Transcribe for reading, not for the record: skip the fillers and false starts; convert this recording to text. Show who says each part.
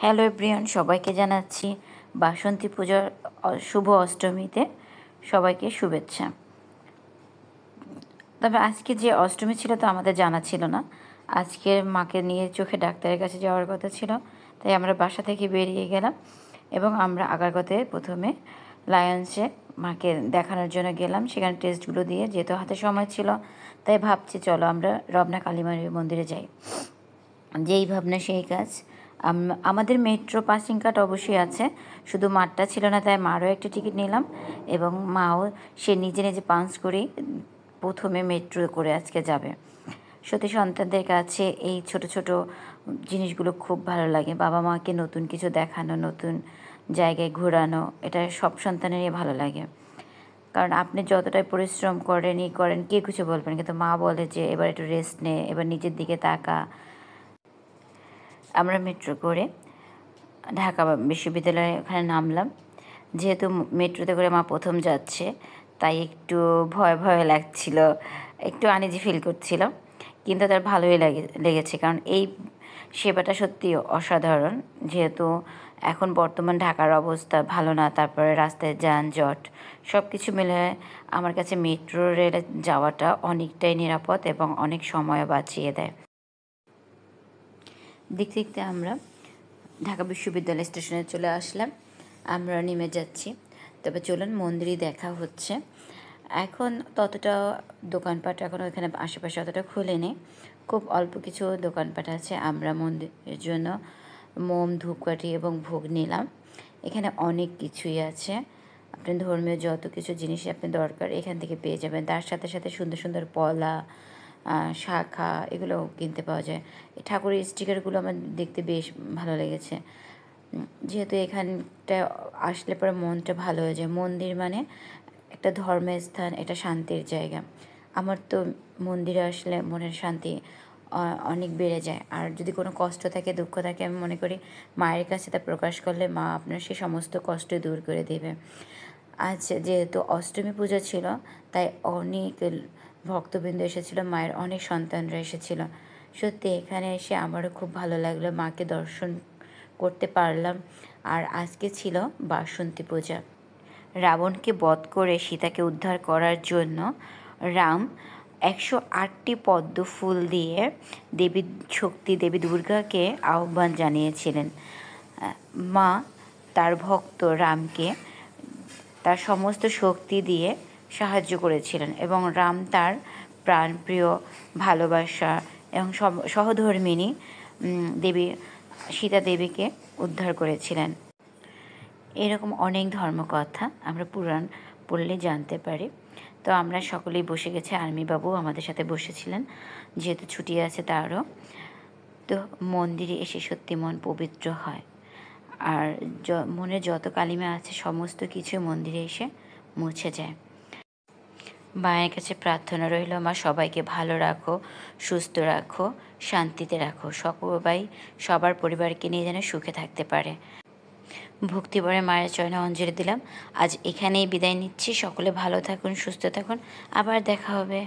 Speaker 1: Hello everyone, সবাইকে জানাচ্ছি বাসন্তী পূজার শুভ অষ্টমীতে সবাইকে শুভেচ্ছা। তবে আজকে যে অষ্টমী ছিল তো আমাদের জানা ছিল না। আজকে মাকে নিয়ে চোখে ডাক্তারের কাছে যাওয়ার কথা ছিল, তাই আমরা বাসা থেকে বেরিয়ে গেলাম এবং আমরা আগারগাঁওতে প্রথমে লায়ন্সে মাকে দেখানোর জন্য গেলাম। সেখানে টেস্টগুলো দিয়ে যেহেতু হাতে সময় ছিল, তাই ভাবছি চলো আমরা রবনা কালীমারি মন্দিরে যাই। যেই ভাবনা সেই কাজ। আমাদের মেট্রো পাসিং কার্ড অবশ্যই আছে, শুধু মারটা ছিল না, তাই মারও একটা টিকিট নিলাম এবং মাও সে নিজে নিজে পাঞ্চ করেই প্রথমে মেট্রো করে আজকে যাবে। সত্যি সন্তানদের কাছে এই ছোট ছোট জিনিসগুলো খুব ভালো লাগে। বাবা মাকে নতুন কিছু দেখানো, নতুন জায়গায় ঘোরানো, এটা সব সন্তানেরই ভালো লাগে। কারণ আপনি যতটাই পরিশ্রম করেন কে কিছু বলবেন, কিন্তু মা বলে যে এবার একটু রেস্ট নে, এবার নিজের দিকে তাকা। আমরা মেট্রো করে ঢাকা বিশ্ববিদ্যালয়ে ওখানে নামলাম। যেহেতু মেট্রোতে করে মা প্রথম যাচ্ছে, তাই একটু ভয় ভয় লাগছিল, একটু আনইজি ফিল করছিল, কিন্তু তার ভালোই লেগেছে। কারণ এই সেবাটা সত্যি অসাধারণ। যেহেতু এখন বর্তমান ঢাকার অবস্থা ভালো না, তারপরে রাস্তায় যানজট, সব কিছু মিলে আমার কাছে মেট্রো রেলে যাওয়াটা অনেকটাই নিরাপদ এবং অনেক সময় বাঁচিয়ে দেয়। দেখতে দেখতে আমরা ঢাকা বিশ্ববিদ্যালয় স্টেশনে চলে আসলাম। আমরা নেমে যাচ্ছি, তবে চলুন মন্দিরই দেখা হচ্ছে। এখন ততটা দোকানপাট এখন ওইখানে আশেপাশে অতটা খুলেনি, খুব অল্প কিছু দোকানপাট আছে। আমরা মন্দিরের জন্য মোম, ধূপকাঠি এবং ভোগ নিলাম। এখানে অনেক কিছুই আছে, আপনি ধর্মীয় যত কিছু জিনিসই আপনি দরকার এখান থেকে পেয়ে যাবেন। তার সাথে সাথে সুন্দর সুন্দর পলা, শাখা, এগুলোও কিনতে পাওয়া যায়। ঠাকুরের স্টিকারগুলো আমার দেখতে বেশ ভালো লেগেছে। যেহেতু এখানটা আসলে পরে মনটা ভালো হয়ে যায়। মন্দির মানে একটা ধর্মের স্থান, এটা শান্তির জায়গা। আমার তো মন্দিরে আসলে মনের শান্তি অনেক বেড়ে যায়। আর যদি কোনো কষ্ট থাকে, দুঃখ থাকে, আমি মনে করি মায়ের কাছে তা প্রকাশ করলে মা আপনার সে সমস্ত কষ্ট দূর করে দেবে। আজ যেহেতু অষ্টমী পূজা ছিল, তাই অনেক ভক্তবৃন্দ এসেছিলো, মায়ের অনেক সন্তানরা এসেছিলো। সত্যি এখানে এসে আমারও খুব ভালো লাগলো, মাকে দর্শন করতে পারলাম। আর আজকে ছিল বাসন্তী পূজা। রাবণকে বধ করে সীতাকে উদ্ধার করার জন্য রাম 108টি পদ্ম ফুল দিয়ে দেবী শক্তি, দেবী দুর্গাকে আহ্বান জানিয়েছিলেন। মা তার ভক্ত রামকে তার সমস্ত শক্তি দিয়ে সাহায্য করেছিলেন এবং রাম তার প্রাণপ্রিয়, ভালোবাসা এবং সহধর্মিণী দেবী সীতা দেবীকে উদ্ধার করেছিলেন। এরকম অনেক ধর্মকথা আমরা পুরাণ পড়লে জানতে পারি। তো আমরা সকলেই বসে গেছি, আর্মিবাবু আমাদের সাথে বসেছিলেন, যেহেতু ছুটি আছে তারও। তো মন্দিরে এসে সত্যি মন পবিত্র হয়, আর মনে যত কালিমা আছে সমস্ত কিছু মন্দিরে এসে মুছে যায়। মায়ের কাছে প্রার্থনা রইল, মা সবাইকে ভালো রাখো, সুস্থ রাখো, শান্তিতে রাখো, সবাই সবার পরিবারকে নিয়ে যেন সুখে থাকতে পারে। ভক্তিভরে মায়ের চরণে অঞ্জলি দিলাম। আজ এখানেই বিদায় নিচ্ছি। সকলে ভালো থাকুন, সুস্থ থাকুন, আবার দেখা হবে।